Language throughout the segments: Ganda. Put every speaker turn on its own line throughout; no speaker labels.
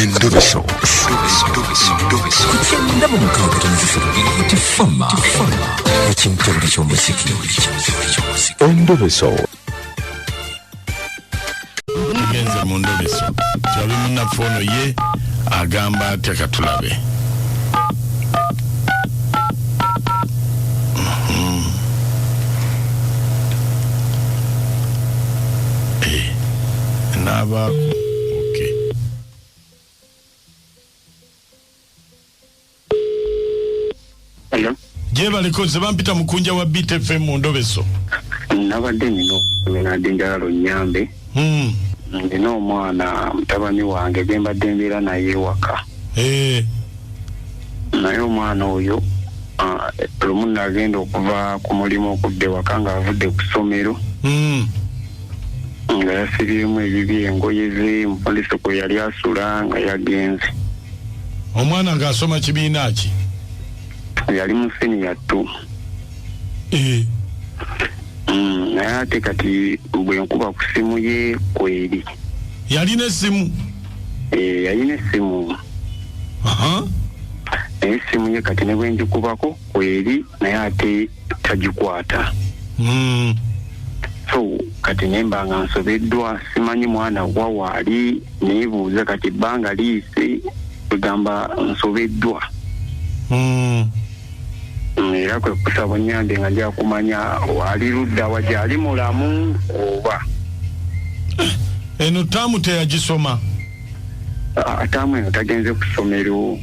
Endoveso. Kugenda mu mukaaga tifama ekintu buli ky'omuziki. Endoveso.
Tugenze mu Ndoveso. Tulabe munnafono ye agamba atya katulabe. Naba okay.
Hello.
Je baliko zebampita mukunja wa BTFM mu Ndoveso.
Nabadde nino nadinjalo nyambe. Nino omwana mutabani wange gembadde mbeera naye waka. Naye omwana oyo lumu nagenda okuva ku mulimu okudde waka nga avudde ku ssomero. Nga yasirimu ebibi engoye ze mupolisi kwe yali asula nga yagenze.
Omwana ng'asoma kibiina ki?
Yali mu senior 2. Naye ate kati bwe nkuba ku ssimu ye kweri.
Yalina essimu?
Yalina essimu. Naye essimu ye kati ne bwe njikubako kweri naye ate tagikwata. So kati nemba nga nsobeddwa simanyi mwana wawaali neebuuza kati bbanga liise kugamba nsobeddwa. Era kwe kusaba nyambe nga nja kumanya wali ludda wagyali mulamu oba.
Eno taamu teyagisoma?
Taamu eno tagenze ku ssomero.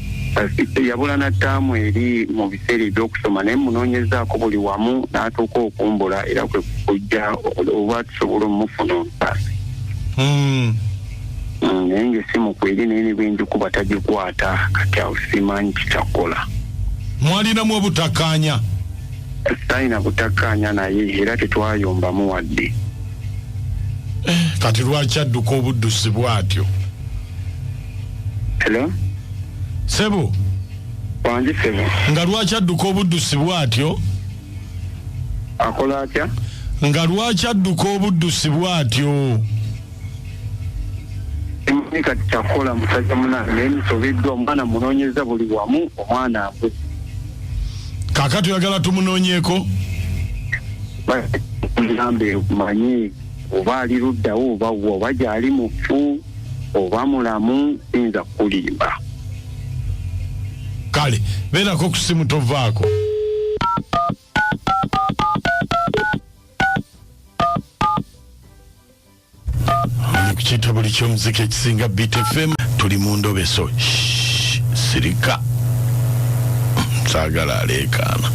Yabula na taamu eri mu biseera ebyokusoma naye munoonyezaako buli wamu n'atuuka okumbula era kwe kujja oba tusobola omufuna omupaasi. Naye ng'essimu kweri naye ne bwe njikuba tagikwata kati awo simanyi kikyakola.
Mwalinamu obutakkaanya?
Sayina butakkaanya naye era tetwayombamu wadde.
Kati lwaki adduka obuddusi bw'atyo?
Hello?
Sebo?
Wangi Sebo.
Nga lwaki adduka obuddusi bw'atyo?
Akola atya?
Nga lwaki adduka obuddusi bw'atyo?
Simanyi kati kyakola musajja munange naye nsobeddwa omwana munoonyeza buli wamu omwana mbwe.
Kaakati oyagala tumunoonyeeko?
Ngambe manyi oba ali luddawo oba gyali mufu oba mulamu siyinza kulimba.
Kale beerako ku ssimu tovaako. Oli ku kitabo ky'omuziki ekisinga BTFM tuli mu Ndoveso. Sirika saagala aleekaana.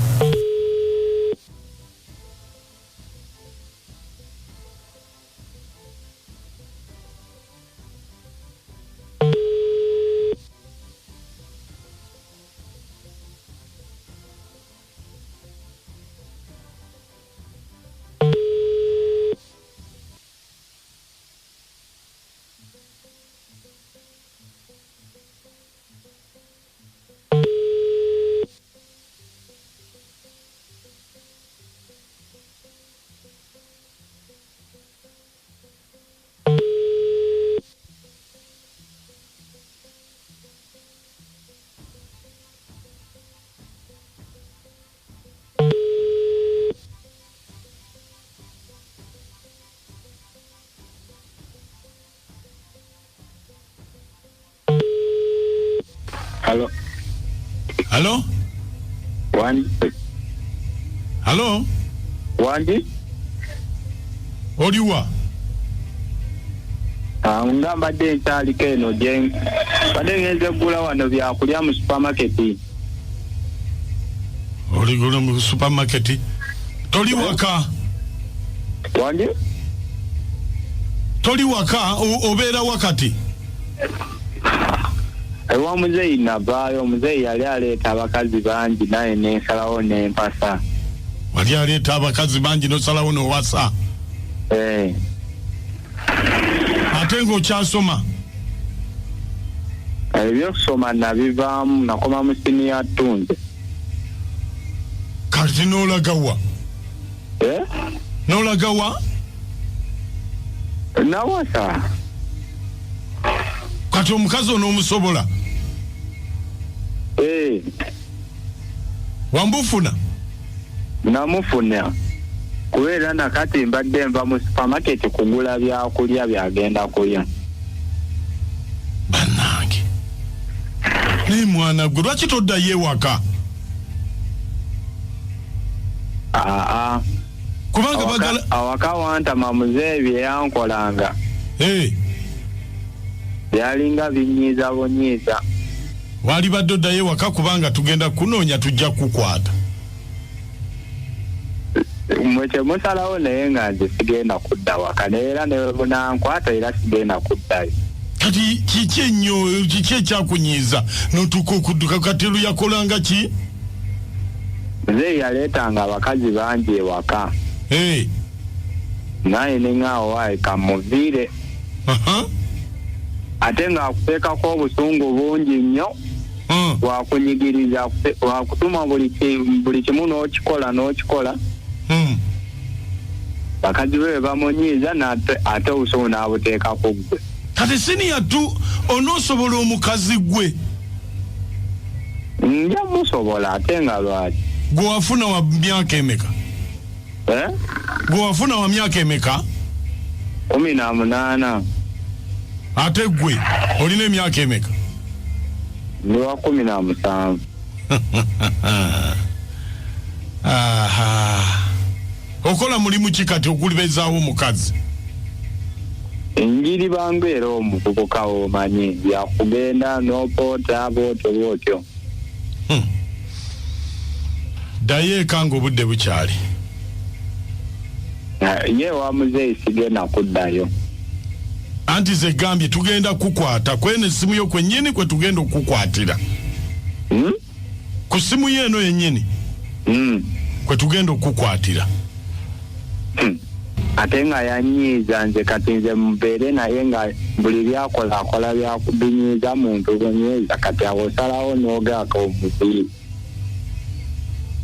Hello.
Hello?
Wandi.
Hello?
Wandi?
Oliwa?
Ngambadde ntaaliko eno gye badde ngenze gula wano byakulya mu supermarket.
Oligula mu supermarket? Toli waka?
Wandi?
Toli waka obeera wakati?
Ewa muzeeyi navaayo omuzeeyi yali aleeta abakazi bangi naye nensalawo nempasa.
Wali aleeta abakazi bangi nosalawo nowasa? Ate ng'okyasoma?
Ebyokusoma nabivaamu nakoma mu siniya 2.
Kati n'olagawa? N'olagawa?
Nawasa.
kati omukazi on'omusobola wambufuna
namufuna kubera nakati mbadde nva mu supermarket kugula byakulya byagenda kulya
banange naye mwana gwe lwaki toddayo ewaka kubanga bagala
awaka wantama muzeeyi bye yankolanga byalinga binyiiza bunyiiza
wali badde oddayo ewaka kubanga tugenda kunoonya tujja kukwata
mwe kyemusalawo naye nga nze sigenda kudda waka neera ne bunankwata era sigenda kuddayo
kati kiki ennyo kiki ekyakunyiiza notuuka okudduka katelu yakolanga ki
muzeeyi yaleetanga abakazi bangi ewaka naye neŋaawo waaye kamuviire ate ng'akuteekako obusungu bungi nnyo wakunyigiriza wakutuma buli kimu n'okikola bakazi be bamunyiiza ate obusungu n'abuteekako gwe
kati siniyatu onoosobola omukazi gwe
nja musobola ate nga lwaki
gwe wafuna wa myaka emeka gwe wafuna wa myaka emeka
18
ate gwe olina emyaka emeka
ndi wa 17
okola mulimu ki kati okulibezaawo omukazi
enjiri bambeera omuvubuka omanyi byakugenda n'opoota bwotyo
ddayo eka ng'obudde bukyali
ye wa muzeeyi sigenda kuddayo
anti ze gambye tugenda kukwata kwene essimu yo kwennyini kwe tugenda okukwatira ku ssimu yeeno yennyini kwe tugenda okukwatira
ate nga yanyiiza nze kati nze mubeere naye nga buli byakola akola byakubinyiiza muntu bunyiiza kati awosalawo n'ogaaka omuviiri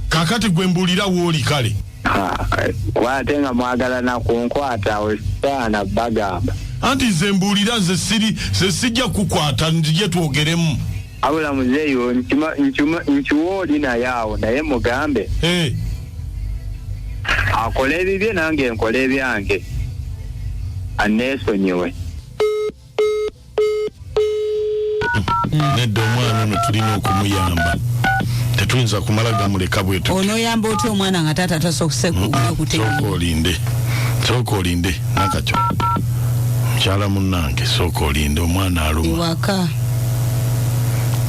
kakati gwe mbuulira wooli kale
ate nga mwagalana kunkwata awo saana bagamba
anti nze mbuulira nze sijja kukwata nzije twogeremu
abula muzeeyi nkiwa oli naye awo naye mugambe akola ebibye nange nkola ebyange aneesonyiwe
nedda omwana ono tulina okumuyamba tetuyinza kumala gamuleka bwetu
onoyamba otya omwana nga taata
sooka olinde nakakyo mukyala munnange sooka olinde omwana aluma
waka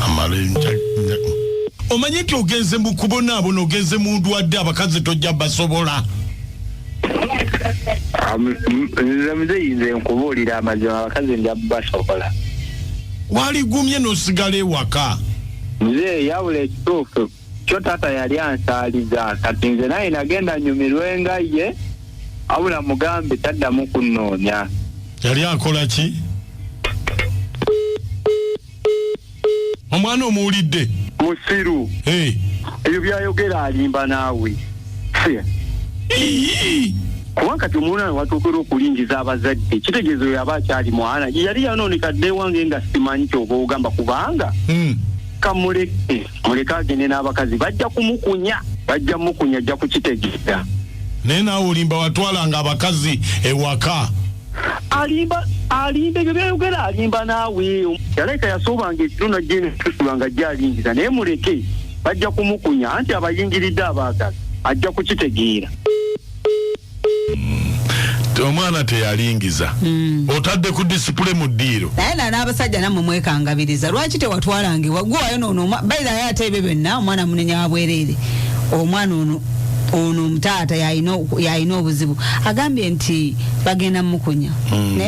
amala omanyi nti ogenze mu kubonaabona ogenze mu ndwadde abakazi tojja basobola
nze muzeeyi nze nkubuulira amazima abakazi nja basobola
waligumye n'osigala ewaka
muzeeyi yabula ekituufu kyo taata yali ansaaliza kati nze naye nagenda nyumirwenga ye abula mugambe taddamu kunnoonya
yali akola ki omwana omuwulidde
musiru ebyo byayogera alimba naawe kuba kati omwana watuukira okulingiza abazadde kitegeezo yaba akyali mwana yali yanoonekadde wange nga simanyi kyoba ogamba kubanga kamuleke agende n'abakazi bajja kumukunya ajja kukitegeeza
naye naawe olimba watwalanga abakazi ewaka
alimba ebyo byayogera alimba naawe yalaika yasoobanga ekitunda jenetusulanga gyalingiza naye muleke bajja kumukunya anti abayingiridde abaakazi ajja kukitegeera
omwana teyalingiza otadde ku disipule mu ddiiro
naye n'abasajja nammwe mwekangabiriza lwaki tewatwalanga ewaggwayo noono bayirayo ate ebyo byonna omwana munenya wabwereere omwana ono omutaata yalina obuzibu agambye nti bagenda mukunya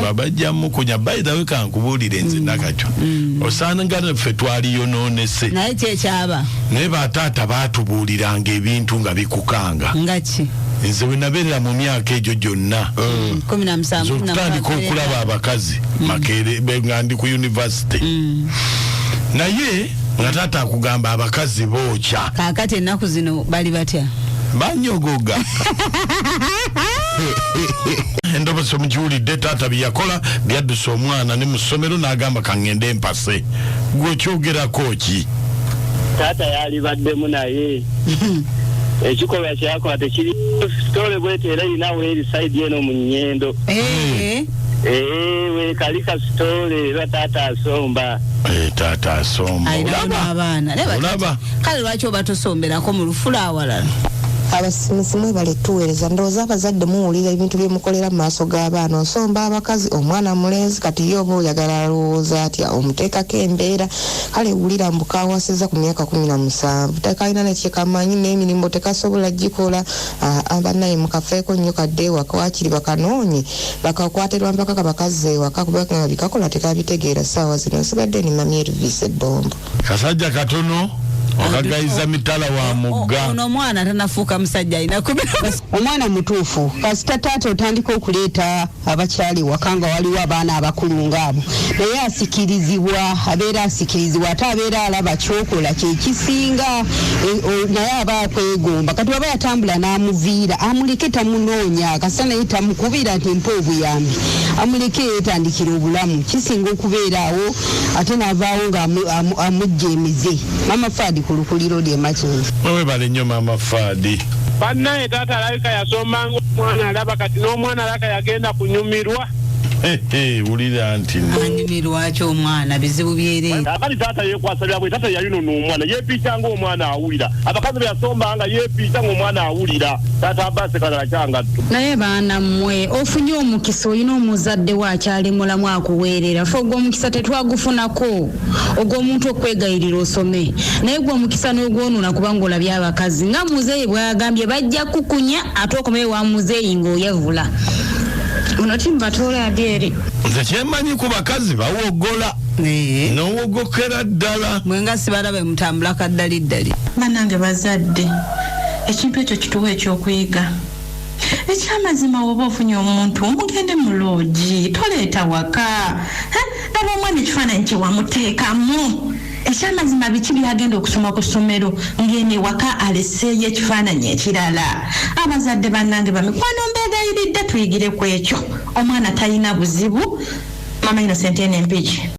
babajja mukunya bayirawe kankubuulire nze nakakyo osaanga ffe twaliyonoonese
naye kyekyaba
naye bataata baatubuuliranga ebintu nga bikukanga
nga ki
nze bwe nabeerera mu myaka egyo gyonna okutandika okulaba abakazi Makerere nga ndi ku yunivasite naye nga taata akugamba abakazi bookya
kaakati ennaku zino bali batya
banyogoga endobozi Mwese mujiwulidde taata byakola byadduse omwana ne mu ssomero n'agamba kangende mpase. Gwe kyogerako ki?
Taata yalibaddemu naye. Ekikolwa kyakola tekiri sitole bwete era inawe eri side eno mu Nnyendo. We kalika sitole era taata asomba.
Taata asomba.
Olaba. Kale lwaki oba tosomberako mu lufula awalala?
Abasimusimu baletuweereza ndowooza abazadde muwulira ebintu byemukolera mu maaso g'abaana osomba abakazi omwana mulenzi kati ye oba oyagala alowooza atya omuteekako embeera kale wulira mbukawasizza ku myaka 17 tekalina nekyekamanyi n'emirimu tekasobola gikola abannaye mukafeeko nnyo kadde ewaka wakiri bakanoonye bakakwatirwa mpaka kabakazi ewaka kubanga bikakola tekabitegeera ssaawa zino nsigadde ni mami Elvis Ebbombo
kasajja katono okagayiza mitala wa mugga
ono mwana tanafuuka musajja alina
omwana mutuufu kasita taata otandika okuleeta abakyali wakanga waliwo abaana abakulu ngaabo naye asikirizibwa abeera asikirizibwa ate abeera alaba kyokola kyekisinga naye aba akwegomba kati waba yatambula n'amuviira amuleke tamunoonya kasita naye tamukubira nti mpa obuyambi amuleke yeetandikira obulamu kisinga okubeeraawo ate n'avaawo nga amujjeemize mama Fadi kulukuliro lye makinzi
wewe bale nnyo mama Fadi
bannaye taata alabika yasombanga omwana alaba kati n'omwana alaka yagenda kunyumirwa
wulira nti
anyumirwa ki omwana bizibu byereeta
kati taata yekwasa byabwe taata yayinona omwana yeepiita ng'omwana awulira abakazi beyasombanga yeepiita ng'omwana awulira taata abase kalala kyangattu
naye baana mmwe ofunye omukisa olina omuzadde waakyali mulamu akuweerera fe ogw'omukisa tetwagufunako ogw'omuntu okwegayirira osome naye gwe omukisa n'ogwonona kubanga olabye abakazi nga muzeeyi bw'agambye bajja kukunya ate okomeyo wa muzeeyi ng'oyavula ono timbatoola abyeri
nze kyemanyi ku bakazi bawogola n'owogokera ddala
mwenga sibalabe mutambula kaddaliddali
bannange bazadde ekintu ekyo kituwa ekyokuyiga ekyamazima woba ofunye omuntu omugende mu loogi toleeta waka naba omwana ekifaananyi kyewamuteekamu ekyamazima biki byagenda okusoma ku ssomero ngene waka aleseeyo ekifaananyi ekirala abazadde bannange bamikwano mbeegayiridde tuyigire ku ekyo omwana talina buzibu mama Innocent ene mpiki